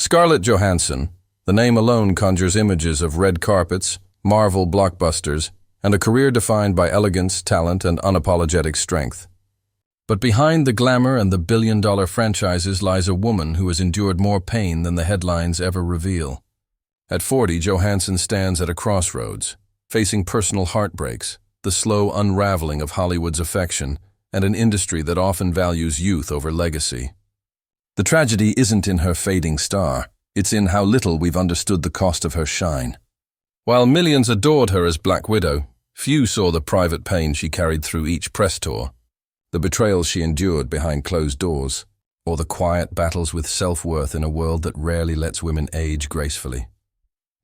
Scarlett Johansson, the name alone conjures images of red carpets, Marvel blockbusters, and a career defined by elegance, talent, and unapologetic strength. But behind the glamour and the billion-dollar franchises lies a woman who has endured more pain than the headlines ever reveal. At 40, Johansson stands at a crossroads, facing personal heartbreaks, the slow unraveling of Hollywood's affection, and an industry that often values youth over legacy. The tragedy isn't in her fading star, it's in how little we've understood the cost of her shine. While millions adored her as Black Widow, few saw the private pain she carried through each press tour, the betrayals she endured behind closed doors, or the quiet battles with self-worth in a world that rarely lets women age gracefully.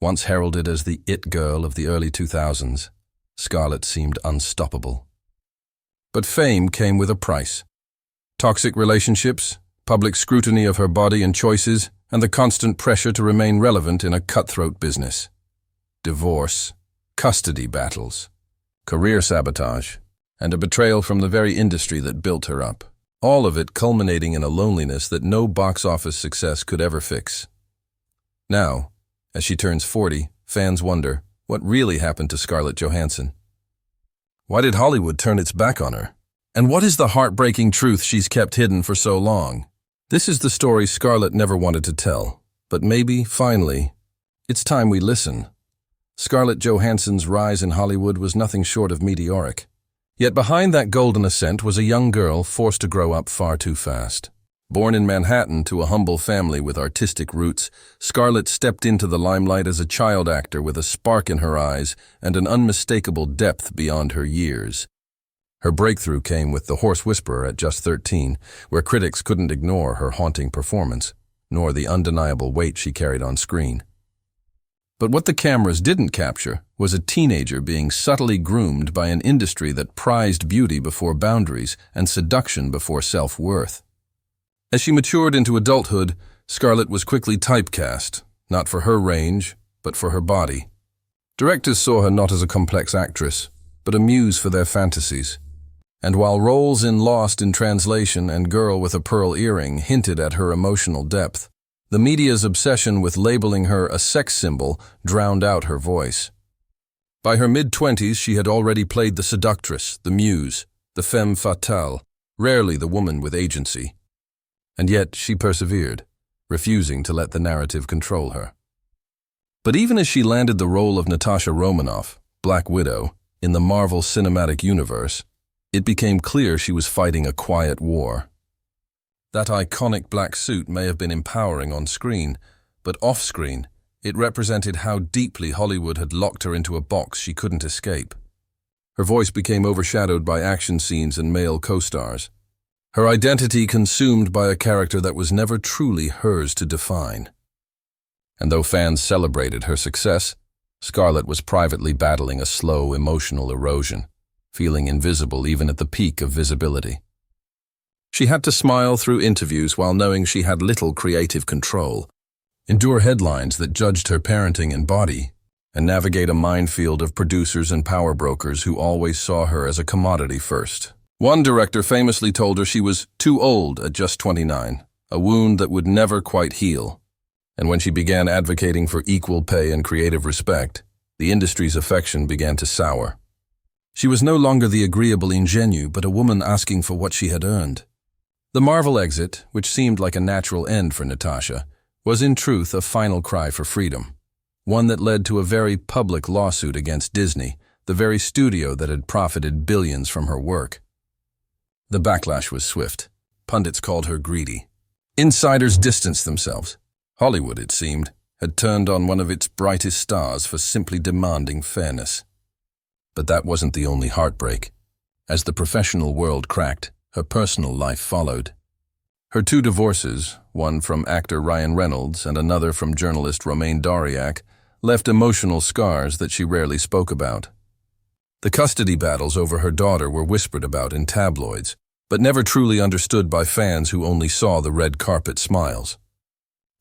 Once heralded as the it girl of the early 2000s, Scarlett seemed unstoppable. But fame came with a price. Toxic relationships, public scrutiny of her body and choices, and the constant pressure to remain relevant in a cutthroat business. Divorce, custody battles, career sabotage, and a betrayal from the very industry that built her up. All of it culminating in a loneliness that no box office success could ever fix. Now, as she turns 40, fans wonder, what really happened to Scarlett Johansson? Why did Hollywood turn its back on her? And what is the heartbreaking truth she's kept hidden for so long? This is the story Scarlett never wanted to tell, but maybe, finally, it's time we listen. Scarlett Johansson's rise in Hollywood was nothing short of meteoric. Yet behind that golden ascent was a young girl forced to grow up far too fast. Born in Manhattan to a humble family with artistic roots, Scarlett stepped into the limelight as a child actor with a spark in her eyes and an unmistakable depth beyond her years. Her breakthrough came with The Horse Whisperer at just 13, where critics couldn't ignore her haunting performance, nor the undeniable weight she carried on screen. But what the cameras didn't capture was a teenager being subtly groomed by an industry that prized beauty before boundaries and seduction before self-worth. As she matured into adulthood, Scarlett was quickly typecast, not for her range, but for her body. Directors saw her not as a complex actress, but a muse for their fantasies. And while roles in Lost in Translation and Girl with a Pearl Earring hinted at her emotional depth, the media's obsession with labeling her a sex symbol drowned out her voice. By her mid-20s, she had already played the seductress, the muse, the femme fatale, rarely the woman with agency. And yet she persevered, refusing to let the narrative control her. But even as she landed the role of Natasha Romanoff, Black Widow, in the Marvel Cinematic Universe, it became clear she was fighting a quiet war. That iconic black suit may have been empowering on screen, but off-screen, it represented how deeply Hollywood had locked her into a box she couldn't escape. Her voice became overshadowed by action scenes and male co-stars. Her identity consumed by a character that was never truly hers to define. And though fans celebrated her success, Scarlett was privately battling a slow emotional erosion, feeling invisible even at the peak of visibility. She had to smile through interviews while knowing she had little creative control, endure headlines that judged her parenting and body, and navigate a minefield of producers and power brokers who always saw her as a commodity first. One director famously told her she was too old at just 29, a wound that would never quite heal. And when she began advocating for equal pay and creative respect, the industry's affection began to sour. She was no longer the agreeable ingenue, but a woman asking for what she had earned. The Marvel exit, which seemed like a natural end for Natasha, was in truth a final cry for freedom, one that led to a very public lawsuit against Disney, the very studio that had profited billions from her work. The backlash was swift. Pundits called her greedy. Insiders distanced themselves. Hollywood, it seemed, had turned on one of its brightest stars for simply demanding fairness. But that wasn't the only heartbreak. As the professional world cracked, her personal life followed. Her two divorces, one from actor Ryan Reynolds and another from journalist Romain Dariac, left emotional scars that she rarely spoke about. The custody battles over her daughter were whispered about in tabloids, but never truly understood by fans who only saw the red carpet smiles.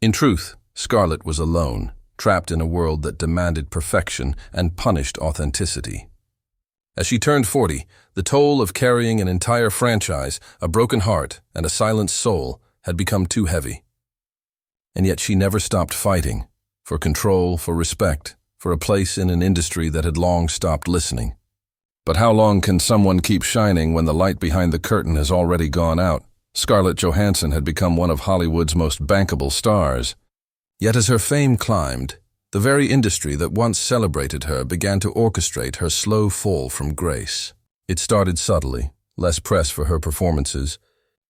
In truth, Scarlett was alone, trapped in a world that demanded perfection and punished authenticity. As she turned 40, the toll of carrying an entire franchise, a broken heart, and a silenced soul had become too heavy. And yet she never stopped fighting, for control, for respect, for a place in an industry that had long stopped listening. But how long can someone keep shining when the light behind the curtain has already gone out? Scarlett Johansson had become one of Hollywood's most bankable stars. Yet as her fame climbed, the very industry that once celebrated her began to orchestrate her slow fall from grace. It started subtly, less press for her performances,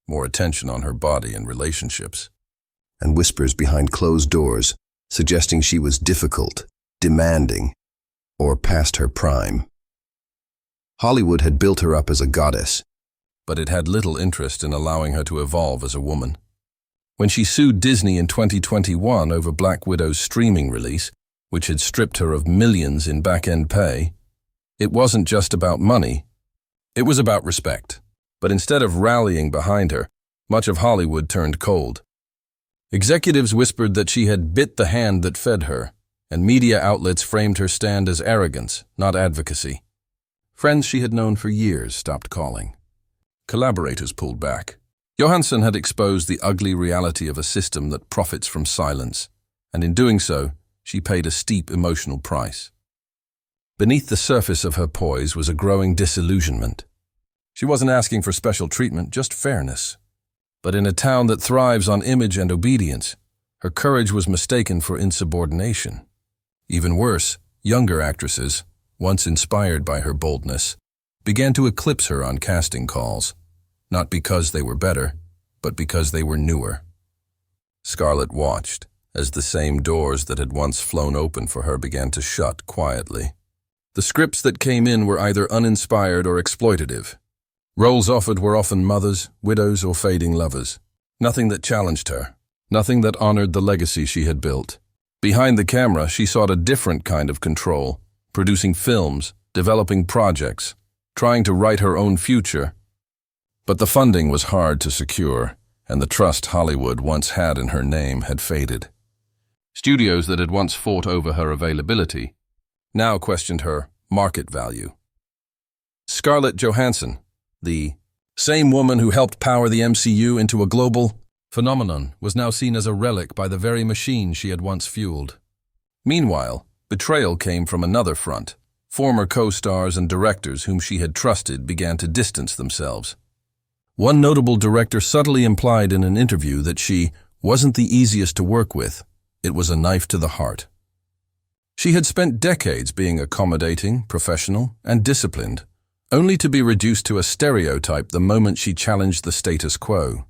more attention on her body and relationships, and whispers behind closed doors, suggesting she was difficult, demanding, or past her prime. Hollywood had built her up as a goddess, but it had little interest in allowing her to evolve as a woman. When she sued Disney in 2021 over Black Widow's streaming release, which had stripped her of millions in back-end pay, it wasn't just about money, it was about respect. But instead of rallying behind her, much of Hollywood turned cold. Executives whispered that she had bit the hand that fed her, and media outlets framed her stand as arrogance, not advocacy. Friends she had known for years stopped calling. Collaborators pulled back. Johansson had exposed the ugly reality of a system that profits from silence, and in doing so, she paid a steep emotional price. Beneath the surface of her poise was a growing disillusionment. She wasn't asking for special treatment, just fairness. But in a town that thrives on image and obedience, her courage was mistaken for insubordination. Even worse, younger actresses, once inspired by her boldness, began to eclipse her on casting calls, not because they were better, but because they were newer. Scarlett watched as the same doors that had once flown open for her began to shut quietly. The scripts that came in were either uninspired or exploitative. Roles offered were often mothers, widows, or fading lovers. Nothing that challenged her, nothing that honored the legacy she had built. Behind the camera, she sought a different kind of control, producing films, developing projects, trying to write her own future. But the funding was hard to secure, and the trust Hollywood once had in her name had faded. Studios that had once fought over her availability now questioned her market value. Scarlett Johansson, the same woman who helped power the MCU into a global phenomenon, was now seen as a relic by the very machine she had once fueled. Meanwhile, betrayal came from another front. Former co-stars and directors whom she had trusted began to distance themselves. One notable director subtly implied in an interview that she wasn't the easiest to work with. It was a knife to the heart. She had spent decades being accommodating, professional, and disciplined, only to be reduced to a stereotype the moment she challenged the status quo.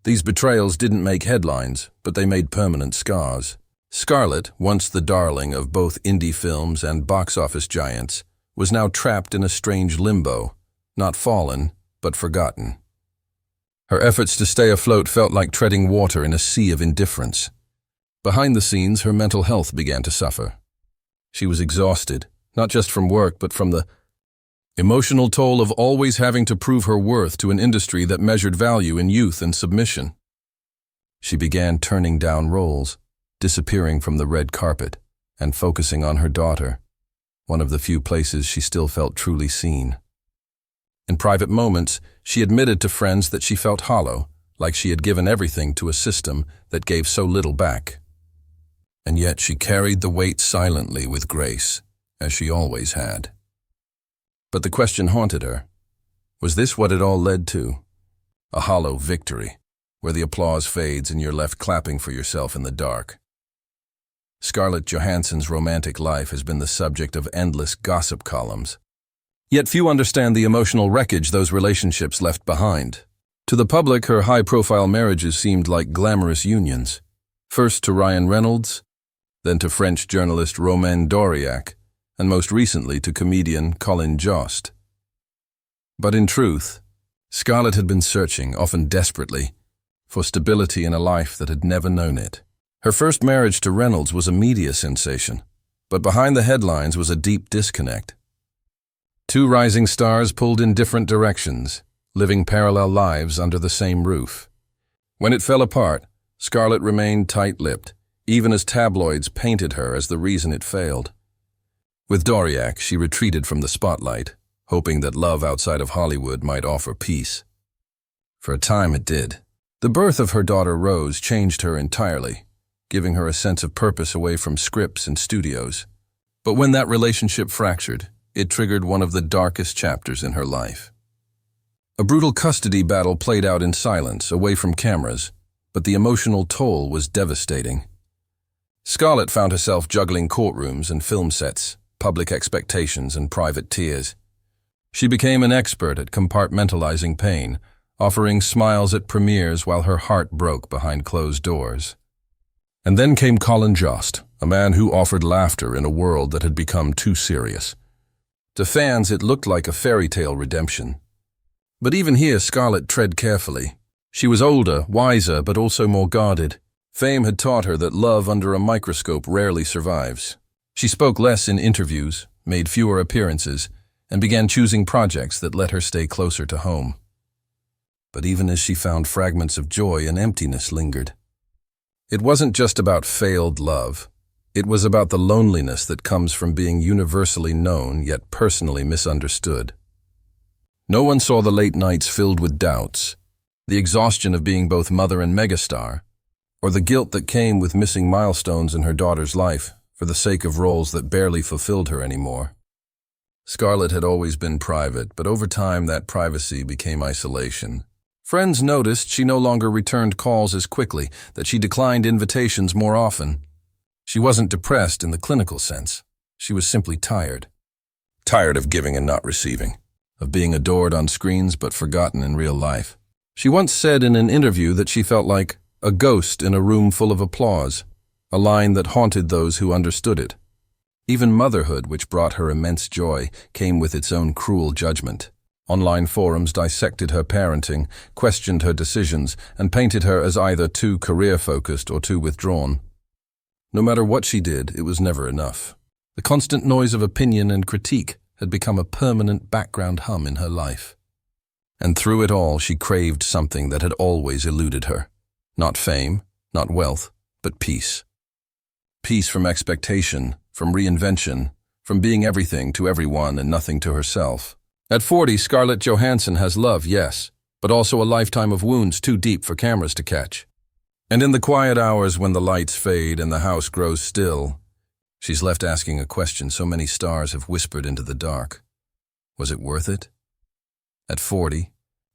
These betrayals didn't make headlines, but they made permanent scars. Scarlett, once the darling of both indie films and box office giants, was now trapped in a strange limbo, not fallen, but forgotten. Her efforts to stay afloat felt like treading water in a sea of indifference. Behind the scenes, her mental health began to suffer. She was exhausted, not just from work, but from the emotional toll of always having to prove her worth to an industry that measured value in youth and submission. She began turning down roles, disappearing from the red carpet, and focusing on her daughter, one of the few places she still felt truly seen. In private moments, she admitted to friends that she felt hollow, like she had given everything to a system that gave so little back. And yet she carried the weight silently with grace, as she always had. But the question haunted her. Was this what it all led to? A hollow victory, where the applause fades and you're left clapping for yourself in the dark. Scarlett Johansson's romantic life has been the subject of endless gossip columns. Yet few understand the emotional wreckage those relationships left behind. To the public, her high-profile marriages seemed like glamorous unions. First to Ryan Reynolds, then to French journalist Romain Doriac, and most recently to comedian Colin Jost. But in truth, Scarlett had been searching, often desperately, for stability in a life that had never known it. Her first marriage to Reynolds was a media sensation, but behind the headlines was a deep disconnect. Two rising stars pulled in different directions, living parallel lives under the same roof. When it fell apart, Scarlett remained tight-lipped, even as tabloids painted her as the reason it failed. With Doriac, she retreated from the spotlight, hoping that love outside of Hollywood might offer peace. For a time it did, The birth of her daughter Rose changed her entirely, giving her a sense of purpose away from scripts and studios. But when that relationship fractured, it triggered one of the darkest chapters in her life. A brutal custody battle played out in silence, away from cameras, but the emotional toll was devastating. Scarlett found herself juggling courtrooms and film sets, public expectations and private tears. She became an expert at compartmentalizing pain, offering smiles at premieres while her heart broke behind closed doors. And then came Colin Jost, a man who offered laughter in a world that had become too serious. To fans, it looked like a fairy tale redemption. But even here, Scarlett tread carefully. She was older, wiser, but also more guarded. Fame had taught her that love under a microscope rarely survives. She spoke less in interviews, made fewer appearances, and began choosing projects that let her stay closer to home. But even as she found fragments of joy, an emptiness lingered. It wasn't just about failed love. It was about the loneliness that comes from being universally known yet personally misunderstood. No one saw the late nights filled with doubts, the exhaustion of being both mother and megastar, or the guilt that came with missing milestones in her daughter's life for the sake of roles that barely fulfilled her anymore. Scarlett had always been private, but over time that privacy became isolation. Friends noticed she no longer returned calls as quickly, that she declined invitations more often. She wasn't depressed in the clinical sense. She was simply tired. Tired of giving and not receiving, of being adored on screens but forgotten in real life. She once said in an interview that she felt like a ghost in a room full of applause, a line that haunted those who understood it. Even motherhood, which brought her immense joy, came with its own cruel judgment. Online forums dissected her parenting, questioned her decisions, and painted her as either too career-focused or too withdrawn. No matter what she did, it was never enough. The constant noise of opinion and critique had become a permanent background hum in her life. And through it all, she craved something that had always eluded her. Not fame, not wealth, but peace. Peace from expectation, from reinvention, from being everything to everyone and nothing to herself. At 40, Scarlett Johansson has love, yes, but also a lifetime of wounds too deep for cameras to catch. And in the quiet hours when the lights fade and the house grows still, she's left asking a question so many stars have whispered into the dark. Was it worth it? At 40,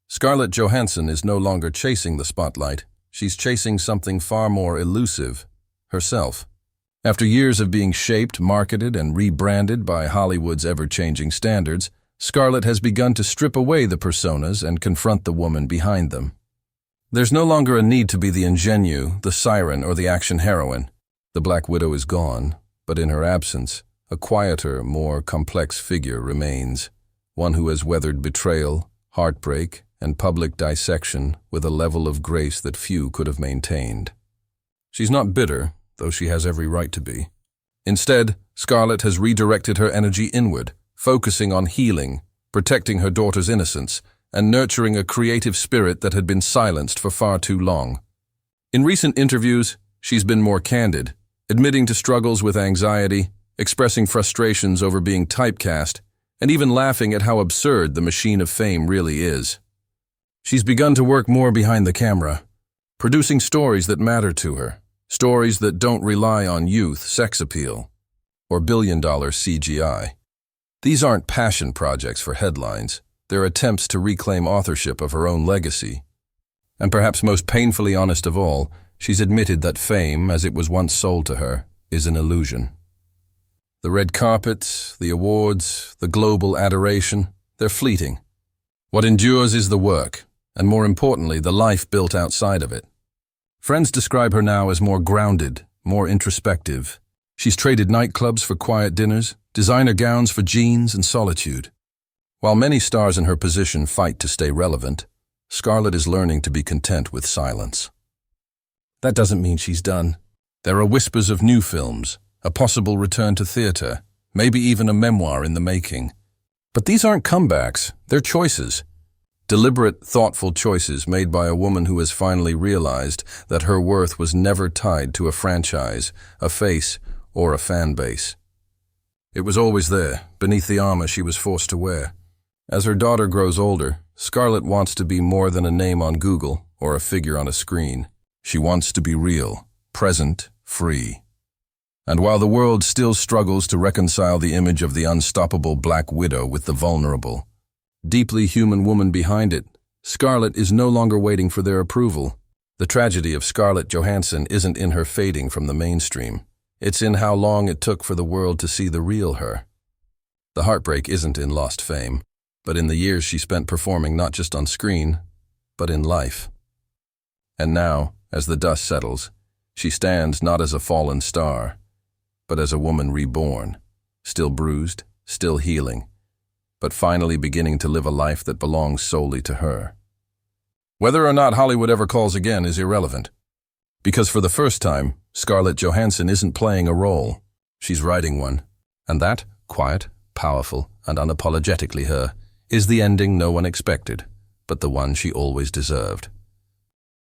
Scarlett Johansson is no longer chasing the spotlight. She's chasing something far more elusive, herself. After years of being shaped, marketed, and rebranded by Hollywood's ever-changing standards, Scarlett has begun to strip away the personas and confront the woman behind them. There's no longer a need to be the ingenue, the siren, or the action heroine. The Black Widow is gone, but in her absence, a quieter, more complex figure remains, one who has weathered betrayal, heartbreak, and public dissection with a level of grace that few could have maintained. She's not bitter, though she has every right to be. Instead, Scarlett has redirected her energy inward, focusing on healing, protecting her daughter's innocence, and nurturing a creative spirit that had been silenced for far too long. In recent interviews, she's been more candid, admitting to struggles with anxiety, expressing frustrations over being typecast, and even laughing at how absurd the machine of fame really is. She's begun to work more behind the camera, producing stories that matter to her, stories that don't rely on youth, sex appeal, or billion-dollar CGI. These aren't passion projects for headlines. They're attempts to reclaim authorship of her own legacy. And perhaps most painfully honest of all, she's admitted that fame, as it was once sold to her, is an illusion. The red carpets, the awards, the global adoration, they're fleeting. What endures is the work, and more importantly, the life built outside of it. Friends describe her now as more grounded, more introspective. She's traded nightclubs for quiet dinners, designer gowns for jeans and solitude. While many stars in her position fight to stay relevant, Scarlett is learning to be content with silence. That doesn't mean she's done. There are whispers of new films, a possible return to theater, maybe even a memoir in the making. But these aren't comebacks, they're choices. Deliberate, thoughtful choices made by a woman who has finally realized that her worth was never tied to a franchise, a face, or a fan base. It was always there, beneath the armor she was forced to wear. As her daughter grows older, Scarlett wants to be more than a name on Google, or a figure on a screen. She wants to be real, present, free. And while the world still struggles to reconcile the image of the unstoppable Black Widow with the vulnerable, deeply human woman behind it, Scarlett is no longer waiting for their approval. The tragedy of Scarlett Johansson isn't in her fading from the mainstream. It's in how long it took for the world to see the real her. The heartbreak isn't in lost fame, but in the years she spent performing not just on screen, but in life. And now, as the dust settles, she stands not as a fallen star, but as a woman reborn, still bruised, still healing, but finally beginning to live a life that belongs solely to her. Whether or not Hollywood ever calls again is irrelevant, because for the first time, Scarlett Johansson isn't playing a role, she's writing one. And that, quiet, powerful, and unapologetically her, is the ending no one expected, but the one she always deserved.